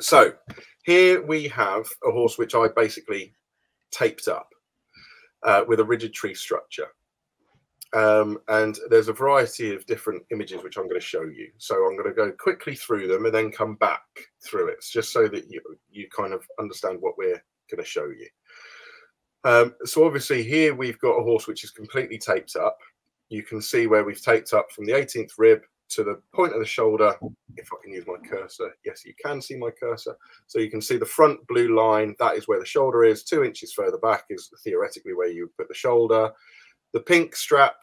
So here we have a horse which I basically taped up with a rigid tree structure. And there's a variety of different images which I'm going to show you. So I'm going to go quickly through them and then come back through it, just so that you kind of understand what we're going to show you. So obviously here we've got a horse which is completely taped up. You can see where we've taped up from the 18th rib to the point of the shoulder. If I can use my cursor, yes, you can see my cursor. So you can see the front blue line, that is where the shoulder is. 2 inches further back is theoretically where you put the shoulder. The pink strap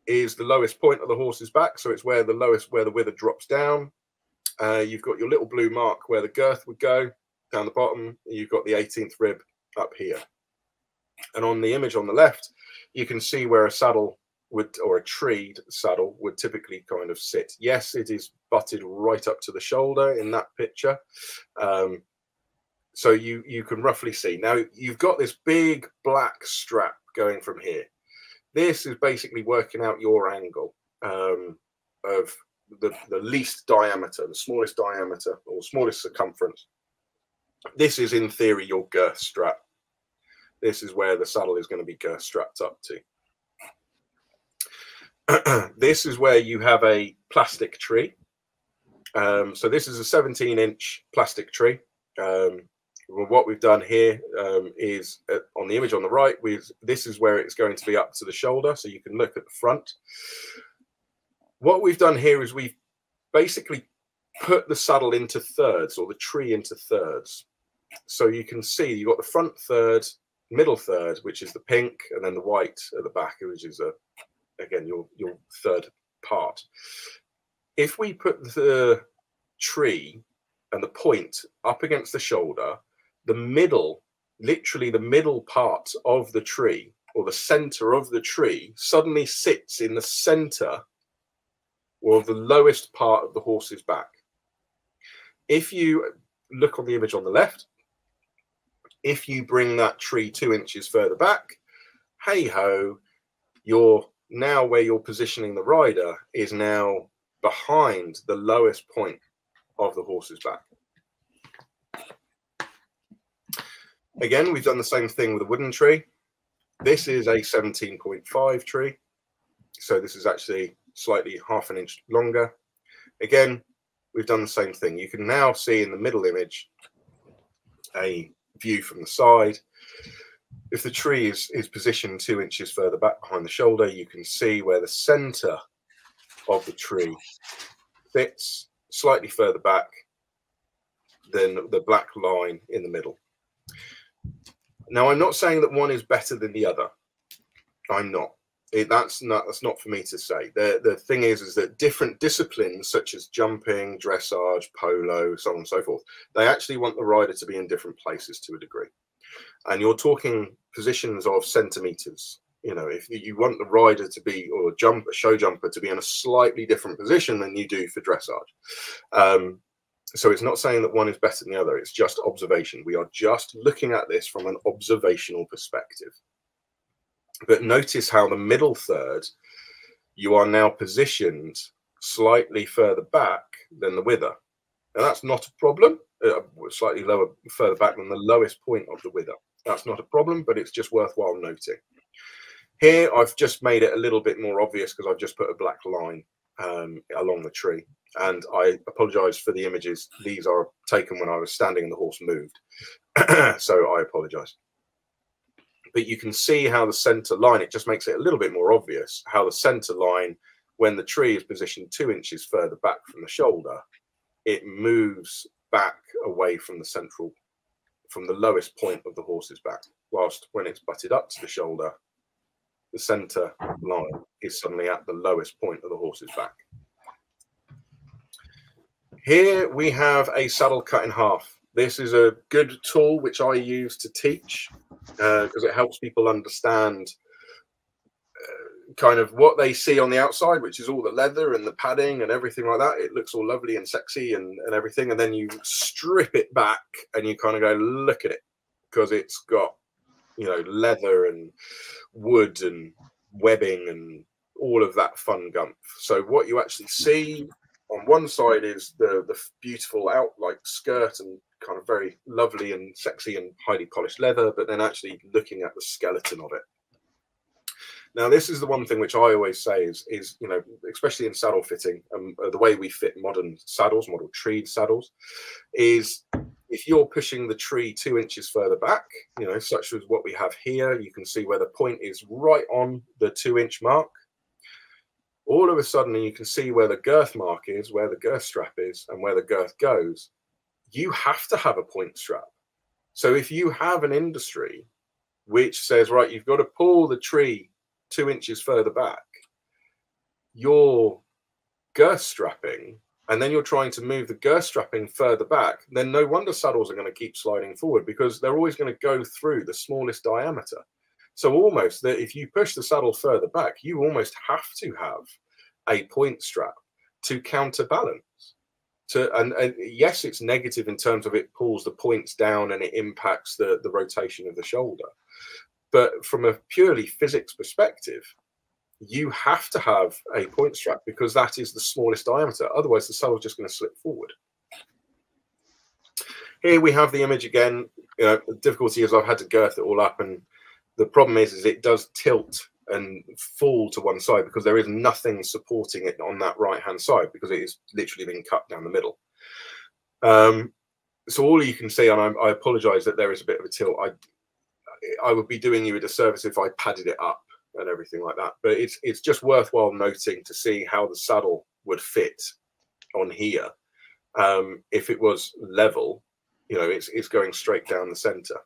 is the lowest point of the horse's back, so it's where the wither drops down. You've got your little blue mark where the girth would go down the bottom. You've got the 18th rib up here. And on the image on the left, you can see where a saddle would, or a treed saddle would typically kind of sit. Yes, it is butted right up to the shoulder in that picture. So you can roughly see. Now you've got this big black strap going from here. This is basically working out your angle of the least diameter, the smallest diameter or smallest circumference. This is in theory your girth strap. This is where the saddle is going to be girth strapped up to. This is where you have a plastic tree. So this is a 17-inch plastic tree. What we've done here is on the image on the right, this is where it's going to be up to the shoulder, so you can look at the front. What we've done here is we've basically put the saddle into thirds, or the tree into thirds. So you can see you've got the front third, middle third, which is the pink, and then the white at the back, which is again your third part. If we put the tree and the point up against the shoulder, the middle, literally the middle part of the tree, or the center of the tree, suddenly sits in the center or the lowest part of the horse's back. If you look on the image on the left, if you bring that tree 2 inches further back, hey ho, you're now where you're positioning the rider is now behind the lowest point of the horse's back. Again, we've done the same thing with a wooden tree. This is a 17.5 tree. So this is actually slightly ½ an inch longer. Again, we've done the same thing. You can now see in the middle image a view from the side. If the tree is positioned 2 inches further back behind the shoulder, you can see where the center of the tree sits slightly further back than the black line in the middle. Now, I'm not saying that one is better than the other. I'm not. That's not for me to say. The thing is that different disciplines such as jumping, dressage, polo, so on and so forth, they actually want the rider to be in different places to a degree. And you're talking positions of centimeters. You know, if you want the rider to be, or a show jumper to be in a slightly different position than you do for dressage. So it's not saying that one is better than the other. It's just observation. We are just looking at this from an observational perspective. But notice how the middle third, you are now positioned slightly further back than the wither. And that's not a problem. Slightly further back than the lowest point of the wither. That's not a problem, but it's just worthwhile noting. Here, I've just made it a little bit more obvious because I've just put a black line along the tree. And I apologize for the images. These are taken when I was standing and the horse moved. So I apologize. But you can see how the center line, it just makes it a little bit more obvious how the center line, when the tree is positioned 2 inches further back from the shoulder, it moves back away from the central, from the lowest point of the horse's back. Whilst when it's butted up to the shoulder, the center line is suddenly at the lowest point of the horse's back. Here we have a saddle cut in half. This is a good tool which I use to teach because it helps people understand kind of what they see on the outside, which is all the leather and the padding and everything like that. It looks all lovely and sexy and everything. And then you strip it back and you kind of go, look at it, because it's got, you know, leather and wood and webbing and all of that fun gumph. So what you actually see on one side is the beautiful out like skirt and kind of very lovely and sexy and highly polished leather, but then actually looking at the skeleton of it. Now, this is the one thing which I always say is you know, especially in saddle fitting, the way we fit modern saddles, model treed saddles, is if you're pushing the tree 2 inches further back, you know, such as what we have here, you can see where the point is right on the 2-inch mark. All of a sudden, you can see where the girth mark is, where the girth strap is, and where the girth goes. You have to have a point strap. So if you have an industry which says, right, you've got to pull the tree 2 inches further back, your girth strapping, and then you're trying to move the girth strapping further back, then no wonder saddles are going to keep sliding forward, because they're always going to go through the smallest diameter. So almost that if you push the saddle further back, you almost have to have a point strap to counterbalance. And yes, it's negative in terms of it pulls the points down and it impacts the rotation of the shoulder. But from a purely physics perspective, you have to have a point strap because that is the smallest diameter. Otherwise, the saddle is just going to slip forward. Here we have the image again. The difficulty is I've had to girth it all up, and the problem is it does tilt and fall to one side because there is nothing supporting it on that right-hand side because it is literally being cut down the middle. So all you can see, and I apologize that there is a bit of a tilt. I would be doing you a disservice if I padded it up and everything like that. But it's just worthwhile noting to see how the saddle would fit on here. If it was level, you know, it's going straight down the center.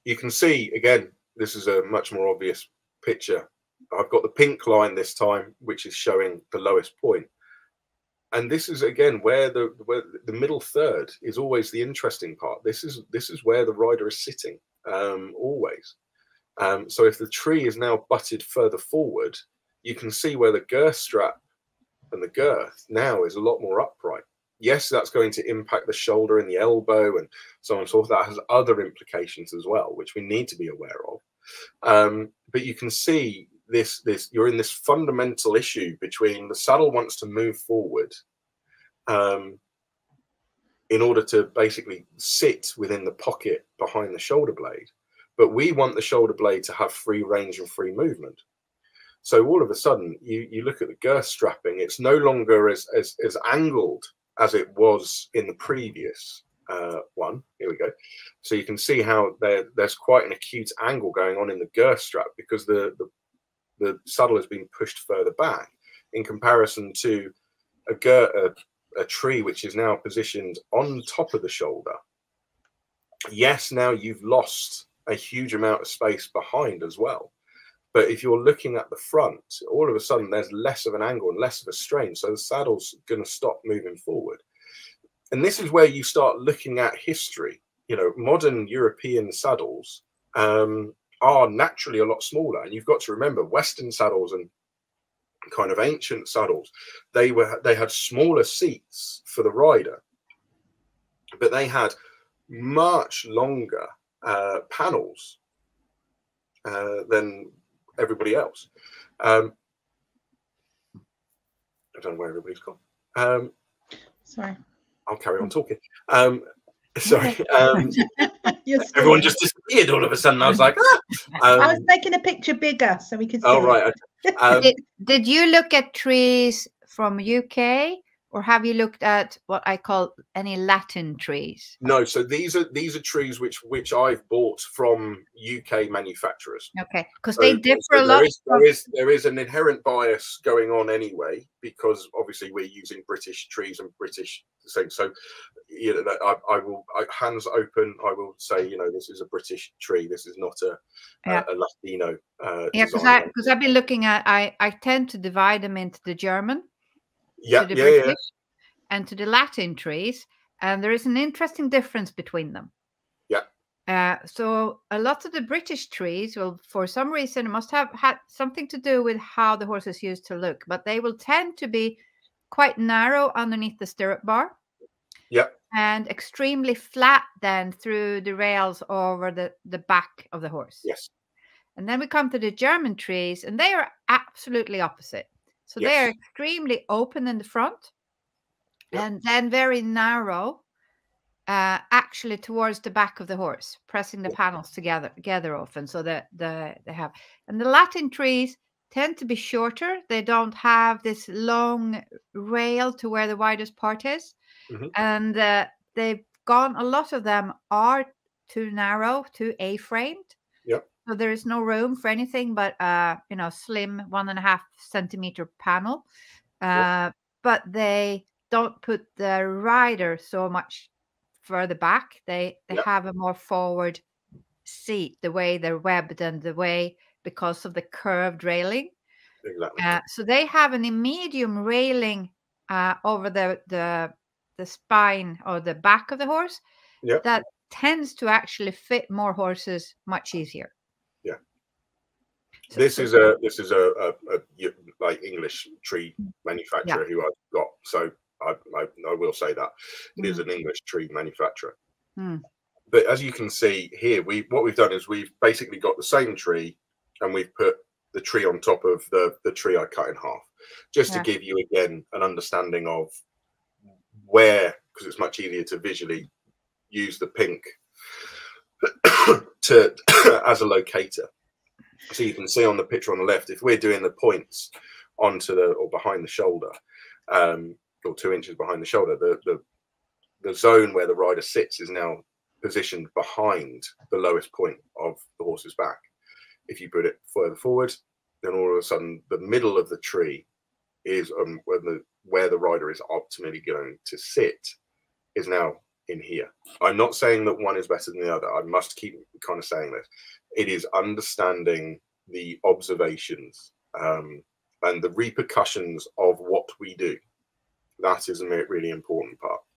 You can see, again, this is a much more obvious picture. I've got the pink line this time, which is showing the lowest point. And this is, again, where the middle third is always the interesting part. This is where the rider is sitting, always. So if the tree is now butted further forward, you can see where the girth strap and the girth now is a lot more upright. Yes, that's going to impact the shoulder and the elbow and so on and so forth. That has other implications as well, which we need to be aware of. But you can see you're in this fundamental issue between the saddle wants to move forward in order to basically sit within the pocket behind the shoulder blade. But we want the shoulder blade to have free range and free movement. So all of a sudden, you look at the girth strapping, it's no longer as angled as it was in the previous one. Here we go. So you can see how there's quite an acute angle going on in the girth strap because the saddle has been pushed further back in comparison to a tree which is now positioned on top of the shoulder. Yes, now you've lost a huge amount of space behind as well. But if you're looking at the front, all of a sudden there's less of an angle and less of a strain. So the saddle's going to stop moving forward. And this is where you start looking at history. You know, modern European saddles are naturally a lot smaller. And you've got to remember, Western saddles and kind of ancient saddles, they had smaller seats for the rider, but they had much longer panels than everybody else. I don't know where everybody's gone. Sorry. I'll carry on talking. Sorry. Everyone just disappeared all of a sudden. I was like, I was making a picture bigger so we could see. Oh, right. Okay. Did you look at trees from UK, or have you looked at what I call any Latin trees? No, so these are trees which I've bought from UK manufacturers. Okay, because they differ a lot. There is an inherent bias going on anyway, because obviously we're using British trees and British things. So, you know, I will hands open. I will say, you know, this is a British tree. This is not a Latino. Yeah, because I've been looking at. I tend to divide them into the German. Yeah, to the British and to the Latin trees, and there is an interesting difference between them. Yeah. So a lot of the British trees will, for some reason, must have had something to do with how the horses used to look, but they will tend to be quite narrow underneath the stirrup bar. Yeah. And extremely flat then through the rails over the back of the horse. Yes. And then we come to the German trees, and they are absolutely opposite. So they are extremely open in the front, and then very narrow, actually towards the back of the horse, pressing the panels together often. So that they have, and the Latin trees tend to be shorter. They don't have this long rail to where the widest part is, and they've gone. A lot of them are too narrow, too A-framed. So there is no room for anything but slim 1.5 centimeter panel. But they don't put the rider so much further back. They have a more forward seat, the way they're webbed and the way, because of the curved railing. Exactly. So they have a medium railing over the spine or the back of the horse that tends to actually fit more horses much easier. So, this is a like English tree manufacturer who I've got. So I will say that it is an English tree manufacturer. But as you can see here, what we've done is we've basically got the same tree, and we've put the tree on top of the tree I cut in half, just to give you again an understanding of where, because it's much easier to visually use the pink as a locator. So you can see on the picture on the left, if we're doing the points onto or behind the shoulder, or 2 inches behind the shoulder, the zone where the rider sits is now positioned behind the lowest point of the horse's back. If you put it further forward, then all of a sudden the middle of the tree is where the rider is optimally going to sit, is now in here. I'm not saying that one is better than the other. I must keep kind of saying this. It is understanding the observations and the repercussions of what we do. That is a really important part.